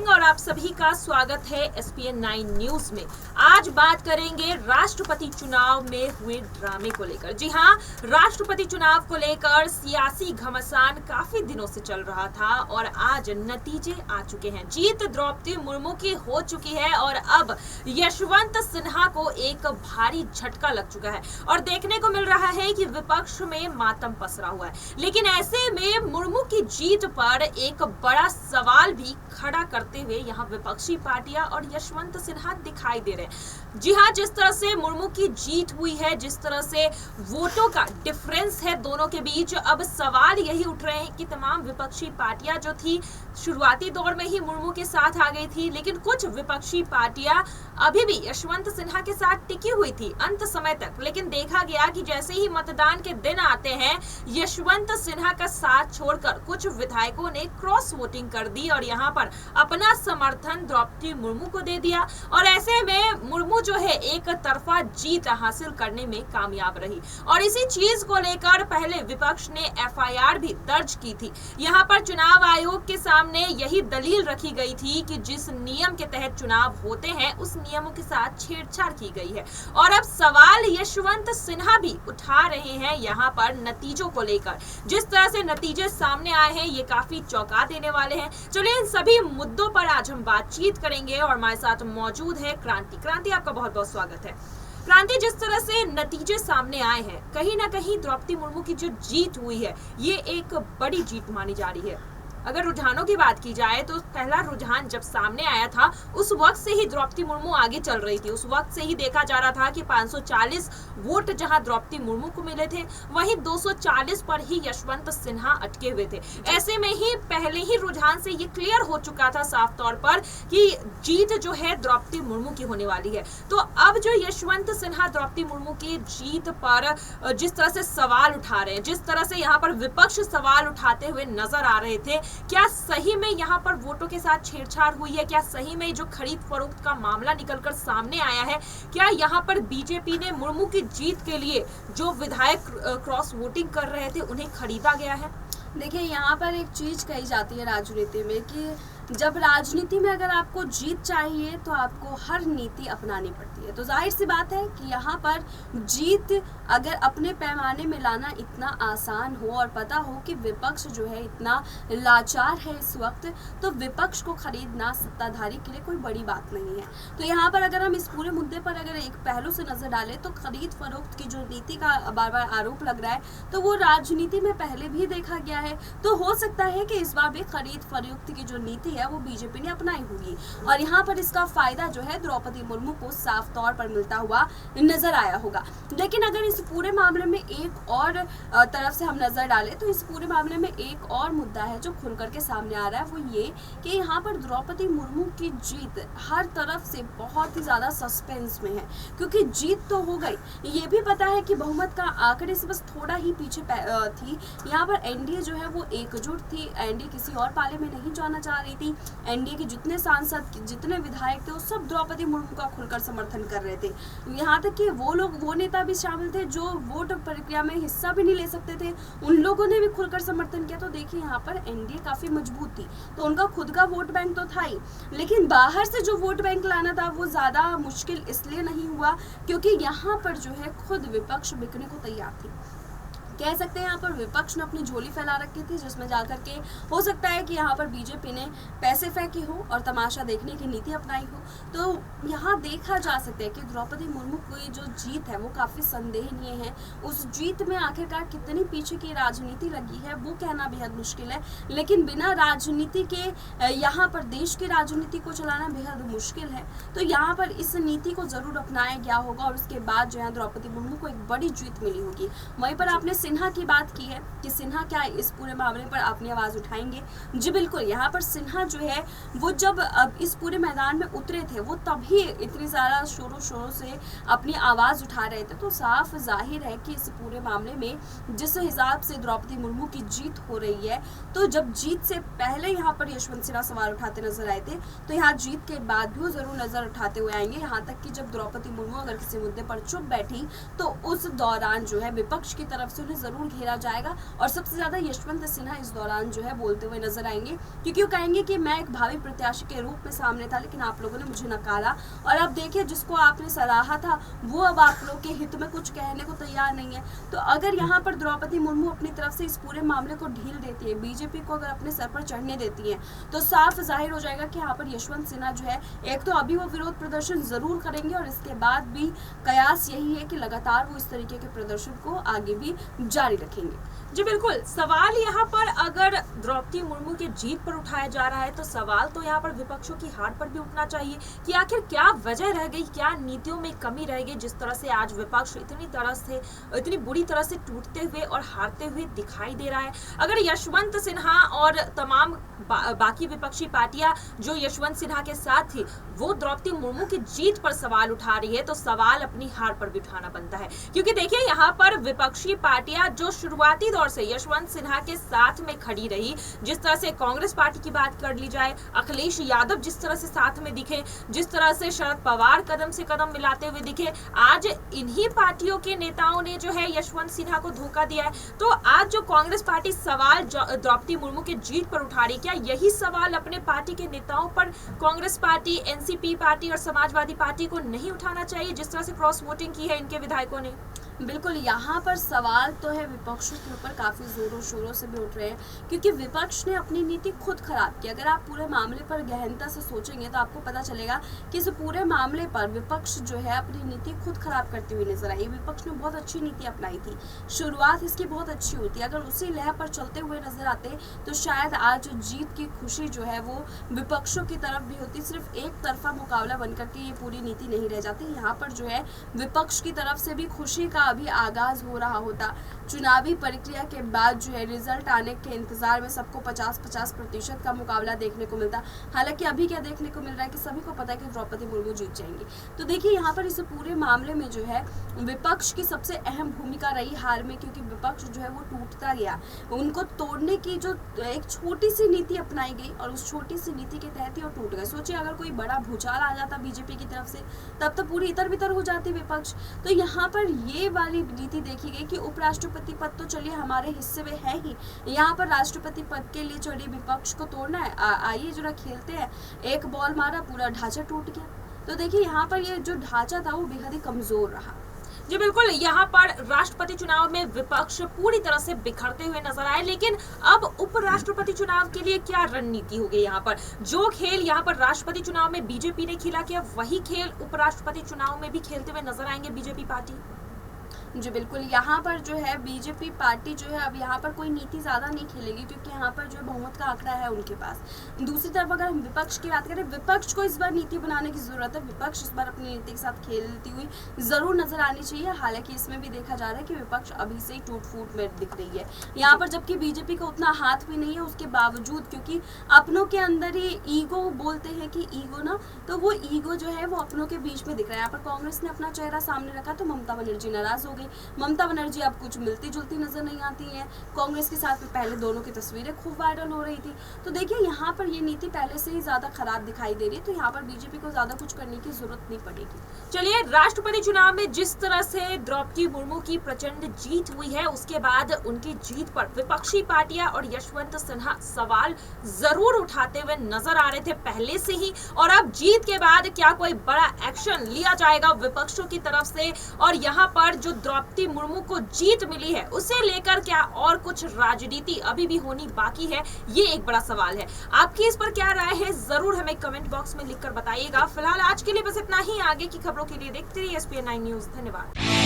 सिंह और आप सभी का स्वागत है एसपीएन 9 न्यूज में। आज बात करेंगे राष्ट्रपति चुनाव में हुए ड्रामे को लेकर। जी हां, राष्ट्रपति चुनाव को लेकर सियासी घमासान काफी दिनों से चल रहा था और आज नतीजे आ चुके हैं। जीत द्रौपदी मुर्मू की हो चुकी है और अब यशवंत सिन्हा को एक भारी झटका लग चुका है और देखने को मिल रहा है कि विपक्ष में मातम पसरा हुआ है। लेकिन ऐसे में मुर्मू की जीत पर एक बड़ा सवाल भी खड़ा करते हुए यहाँ विपक्षी पार्टियां और यशवंत सिन्हा दिखाई दे रहे हैं। जी हाँ, जिस तरह से मुर्मू की जीत हुई है, जिस तरह से वोटों का डिफरेंस है दोनों के बीच, अब सवाल यही उठ रहे हैं कि तमाम विपक्षी पार्टियां जो थी शुरुआती दौर में ही मुर्मू के साथ आ गई थी, लेकिन कुछ विपक्षी पार्टियां अभी भी यशवंत सिन्हा के साथ टिकी हुई थी अंत समय तक। लेकिन देखा गया कि जैसे ही मतदान के दिन आते हैं, यशवंत सिन्हा का साथ छोड़कर कुछ विधायकों ने क्रॉस वोटिंग कर दी और यहाँ पर अपना समर्थन द्रौपदी मुर्मू को दे दिया और ऐसे में मुर्मू जो है एक तरफा जीत हासिल करने में कामयाब रही। और इसी चीज को लेकर पहले विपक्ष ने एफआईआर भी दर्ज की थी। यहाँ पर चुनाव आयोग के सामने यही दलील रखी गई थी कि जिस नियम के तहत चुनाव होते हैं उस नियमों के साथ छेड़छाड़ की गई है। और अब सवाल यशवंत सिन्हा भी उठा रहे हैं यहाँ पर नतीजों को लेकर। जिस तरह से नतीजे सामने आए हैं ये काफी चौंका देने वाले हैं। चलिए इन सभी मुद्दों पर आज हम बातचीत करेंगे और हमारे साथ मौजूद है क्रांति। आपका बहुत बहुत स्वागत है। क्रांति, जिस तरह से नतीजे सामने आए हैं, कहीं ना कहीं द्रौपदी मुर्मू की जो जीत हुई है ये एक बड़ी जीत मानी जा रही है। अगर रुझानों की बात की जाए तो पहला रुझान जब सामने आया था उस वक्त से ही द्रौपदी मुर्मू आगे चल रही थी। उस वक्त से ही देखा जा रहा था कि 540 वोट जहां द्रौपदी मुर्मू को मिले थे, वहीं 240 पर ही यशवंत सिन्हा अटके हुए थे। ऐसे में ही पहले ही रुझान से ये क्लियर हो चुका था साफ तौर पर कि जीत जो है द्रौपदी मुर्मू की होने वाली है। तो अब जो यशवंत सिन्हा द्रौपदी मुर्मू की जीत पर जिस तरह से सवाल उठा रहे हैं, जिस तरह से यहाँ पर विपक्ष सवाल उठाते हुए नजर आ रहे थे, क्या सही में यहाँ पर वोटों के साथ छेड़छाड़ हुई है? क्या सही में जो खरीद फरोख्त का मामला निकलकर सामने आया है, क्या यहाँ पर बीजेपी ने मुर्मू की जीत के लिए जो विधायक क्रॉस वोटिंग कर रहे थे उन्हें खरीदा गया है? देखिए, यहाँ पर एक चीज कही जाती है राजनीति में कि जब राजनीति में अगर आपको जीत चाहिए तो आपको हर नीति अपनानी पड़ती है। तो जाहिर सी बात है कि यहाँ पर जीत अगर अपने पैमाने में लाना इतना आसान हो और पता हो कि विपक्ष जो है इतना लाचार है इस वक्त, तो विपक्ष को खरीदना सत्ताधारी के लिए कोई बड़ी बात नहीं है। तो यहाँ पर अगर हम इस पूरे मुद्दे पर अगर एक पहलू से नजर डालें तो खरीद फरोख्त की जो नीति का बार बार आरोप लग रहा है, तो वो राजनीति में पहले भी देखा गया है। तो हो सकता है कि इस बार भी खरीद फरोख्त की जो नीति है वो बीजेपी ने अपनाई होगी और यहाँ पर इसका फायदा जो है द्रौपदी मुर्मू को साफ तौर पर मिलता हुआ नजर आया होगा। लेकिन अगर इस पूरे मामले में एक और तरफ से हम नजर डालें तो इस पूरे मामले में एक और मुद्दा है जो खुल करके सामने आ रहा है, वो ये कि यहाँ पर द्रौपदी मुर्मू की जीत हर तरफ से बहुत ही ज्यादा सस्पेंस में है। क्योंकि जीत तो हो गई, ये भी पता है कि बहुमत का आंकड़े से बस थोड़ा ही पीछे थी। यहाँ पर एनडीए जो है वो एकजुट थी, एनडीए किसी और पाले में नहीं जाना चाह रही थी। एनडीए के जितने सांसद, जितने विधायक थे, वो सब द्रौपदी मुर्मू का खुलकर समर्थन कर रहे थे। यहाँ तक कि वो नेता भी शामिल थे जो वोट प्रक्रिया में हिस्सा भी नहीं ले सकते थे, उन लोगों ने भी खुलकर समर्थन किया। तो देखिए, यहाँ पर एनडीए काफी मजबूत थी, तो उनका खुद का वोट बैंक तो था ही, लेकिन बाहर से जो वोट बैंक लाना था वो ज्यादा मुश्किल इसलिए नहीं हुआ क्योंकि यहाँ पर जो है खुद विपक्ष बिकने को तैयार थी। कह सकते हैं यहाँ पर विपक्ष ने अपनी झोली फैला रखी थी, जिसमें जाकर के हो सकता है कि यहाँ पर बीजेपी ने पैसे फेंके हो और तमाशा देखने की नीति अपनाई हो। तो यहाँ देखा जा सकता है कि द्रौपदी मुर्मू की जो जीत है वो काफी संदेहनीय है। उस जीत में आखिरकार कितनी पीछे की राजनीति लगी है वो कहना बेहद मुश्किल है, लेकिन बिना राजनीति के यहाँ पर देश की राजनीति को चलाना बेहद मुश्किल है। तो यहाँ पर इस नीति को जरूर अपनाया गया होगा और उसके बाद जो है द्रौपदी मुर्मू को एक बड़ी जीत मिली होगी। वहीं पर आपने सिन्हा की बात की है कि सिन्हा क्या इस पूरे मामले पर अपनी आवाज उठाएंगे? जी बिल्कुल, यहाँ पर सिन्हा जो है वो जब अब इस पूरे मैदान में उतरे थे वो तभी इतनी सारा शोरों शोरों से अपनी आवाज उठा रहे थे। तो साफ जाहिर है कि इस पूरे मामले में जिस हिसाब से द्रौपदी मुर्मू की जीत हो रही है, तो जब जीत से पहले यहाँ पर यशवंत सिन्हा सवाल उठाते नजर आए थे, तो यहाँ जीत के बाद भी वो जरूर नजर उठाते हुए आएंगे। यहाँ तक कि जब द्रौपदी मुर्मू अगर किसी मुद्दे पर चुप बैठी तो उस दौरान जो है विपक्ष की तरफ से उन्हें जरूर घेरा जाएगा और सबसे ज्यादा यशवंत सिन्हा इस दौरान जो है बोलते हुए नजर आएंगे, क्योंकि वो कहेंगे कि मैं एक भावी प्रत्याशी के रूप में सामने था, लेकिन आप लोगों ने मुझे नकारा और अब देखिए जिसको आपने सराहा था वो अब आप लोग के हित में कुछ कहने को तैयार नहीं है। तो अगर यहाँ पर द्रौपदी मुर्मू अपनी तरफ से इस पूरे मामले को ढील देती है, बीजेपी को अगर अपने सर पर चढ़ने देती है, तो साफ जाहिर हो जाएगा कि यहाँ पर यशवंत सिन्हा जो है एक तो अभी वो विरोध प्रदर्शन जरूर करेंगे और इसके बाद भी कयास यही है कि लगातार वो इस तरीके के प्रदर्शन को आगे भी जारी रखेंगे। जी बिल्कुल, सवाल यहाँ पर अगर द्रौपदी मुर्मू की जीत पर उठाया जा रहा है तो सवाल तो यहाँ पर विपक्षों की हार पर भी उठना चाहिए कि आखिर क्या वजह रह गई, क्या नीतियों में कमी रह गई, जिस तरह से आज विपक्ष इतनी बुरी तरह से टूटते हुए और हारते हुए दिखाई दे रहा है। अगर यशवंत सिन्हा और तमाम बाकी विपक्षी पार्टियां जो यशवंत सिन्हा के साथ थी वो द्रौपदी मुर्मू की जीत पर सवाल उठा रही है, तो सवाल अपनी हार पर भी उठाना बनता है। क्योंकि देखिए यहाँ पर विपक्षी पार्टियां जो शुरुआती दौर से यशवंत सिन्हा के साथ में खड़ी रही, जिस तरह से कांग्रेस पार्टी की बात कर ली जाए, अखिलेश यादव जिस तरह से साथ में दिखे, जिस तरह से शरद पवार कदम से कदम मिलाते हुए दिखे, आज इन्हीं पार्टियों के नेताओं ने जो है यशवंत सिन्हा को धोखा दिया है। तो आज जो कांग्रेस पार्टी सवाल द्रौपदी मुर्मू की जीत पर उठा रही, क्या यही सवाल अपने पार्टी के नेताओं पर कांग्रेस पार्टी, एनसीपी पार्टी और समाजवादी पार्टी को नहीं उठाना चाहिए, जिस तरह से क्रॉस वोटिंग की है इनके विधायकों ने? बिल्कुल, यहाँ पर सवाल तो है विपक्षों के ऊपर काफ़ी ज़ोरों शोरों से भी उठ रहे हैं, क्योंकि विपक्ष ने अपनी नीति खुद खराब की। अगर आप पूरे मामले पर गहनता से सोचेंगे तो आपको पता चलेगा कि इस पूरे मामले पर विपक्ष जो है अपनी नीति खुद खराब करती हुई नजर आई। विपक्ष ने बहुत अच्छी नीति अपनाई थी, शुरुआत इसकी बहुत अच्छी हुई थी। अगर उसी लहर पर चलते हुए नजर आते तो शायद आज जीत की खुशी जो है वो विपक्षों की तरफ भी होती। सिर्फ एक तरफा मुकाबला बनकर के ये पूरी नीति नहीं रह जाती। यहाँ पर जो है विपक्ष की तरफ से भी खुशी का अभी आगाज हो रहा होता। चुनावी प्रक्रिया के बाद जो है रिजल्ट आने के इंतजार में सबको 50-50% का मुकाबला देखने को मिलता। हालांकि अभी क्या देखने को मिल रहा है कि सभी को पता है कि द्रौपदी मुर्मू जीत जाएंगी। तो देखिए यहाँ पर इस पूरे मामले में जो है विपक्ष की सबसे अहम भूमिका रही हार में, क्योंकि विपक्ष जो है वो टूटता गया। उनको तोड़ने की जो एक छोटी सी नीति अपनाई गई और उस छोटी सी नीति के तहत ही वो टूट गए। सोचिए अगर कोई बड़ा भूचाल आ जाता बीजेपी की तरफ से, तब तो पूरी इतर बितर हो जाती विपक्ष। तो यहाँ पर ये वाली नीति देखी गई कि उपराष्ट्रपति पद तो चलिए हमारे हिस्से में है ही, यहाँ पर राष्ट्रपति पद के लिए चलिए विपक्ष को तोड़ना है, आइए जरा खेलते हैं। एक बॉल मारा, पूरा ढांचा टूट गया। तो देखिए यहाँ पर ये जो ढांचा था वो बेहद ही कमजोर रहा। जी बिल्कुल, यहाँ पर राष्ट्रपति चुनाव में विपक्ष पूरी तरह से बिखरते हुए नजर आए, लेकिन अब उपराष्ट्रपति चुनाव के लिए क्या रणनीति होगी? यहाँ पर जो खेल यहाँ पर राष्ट्रपति चुनाव में बीजेपी ने खेला किया, वही खेल उपराष्ट्रपति चुनाव में भी खेलते हुए नजर आएंगे बीजेपी पार्टी। जी बिल्कुल, यहाँ पर जो है बीजेपी पार्टी जो है अब यहाँ पर कोई नीति ज़्यादा नहीं खेलेगी, क्योंकि यहाँ पर जो बहुमत का आंकड़ा है उनके पास। दूसरी तरफ अगर हम विपक्ष की बात करें, विपक्ष को इस बार नीति बनाने की ज़रूरत है। विपक्ष इस बार अपनी नीति के साथ खेलती हुई ज़रूर नजर आनी चाहिए। हालांकि इसमें भी देखा जा रहा है कि विपक्ष अभी से ही टूट फूट में दिख रही है यहाँ पर, जबकि बीजेपी का उतना हाथ भी नहीं है। उसके बावजूद क्योंकि अपनों के अंदर ही ईगो बोलते हैं कि ईगो ना, तो वो ईगो जो है वो अपनों के बीच में दिख रहा है। यहाँ पर कांग्रेस ने अपना चेहरा सामने रखा तो ममता बनर्जी नाराज हो गई। ममता बनर्जी अब कुछ मिलती जुलती नजर नहीं आती है। कांग्रेस के साथ में पहले दोनों की तस्वीरें खूब वायरल हो रही थी। तो देखिए यहाँ पर ये नीति पहले से ही ज्यादा खराब दिखाई दे रही है, तो यहाँ पर बीजेपी को ज्यादा कुछ करने की जरूरत नहीं पड़ेगी। चलिए, राष्ट्रपति चुनाव में जिस तरह से द्रौपदी मुर्मू की प्रचंड जीत हुई है, उसके बाद उनकी जीत पर विपक्षी पार्टियां और यशवंत सिन्हा सवाल जरूर उठाते हुए नजर आ रहे थे पहले से ही, और अब जीत के बाद क्या कोई बड़ा एक्शन लिया जाएगा विपक्षों की तरफ से, और यहाँ पर जो द्रौपदी मुर्मू को जीत मिली है उसे लेकर क्या और कुछ राजनीति अभी भी होनी बाकी है, ये एक बड़ा सवाल है। आपकी इस पर क्या राय है, जरूर हमें कमेंट बॉक्स में लिखकर बताइएगा। फिलहाल आज के लिए बस इतना ही। आगे की खबरों के लिए देखते रहिए SPN9 न्यूज। धन्यवाद।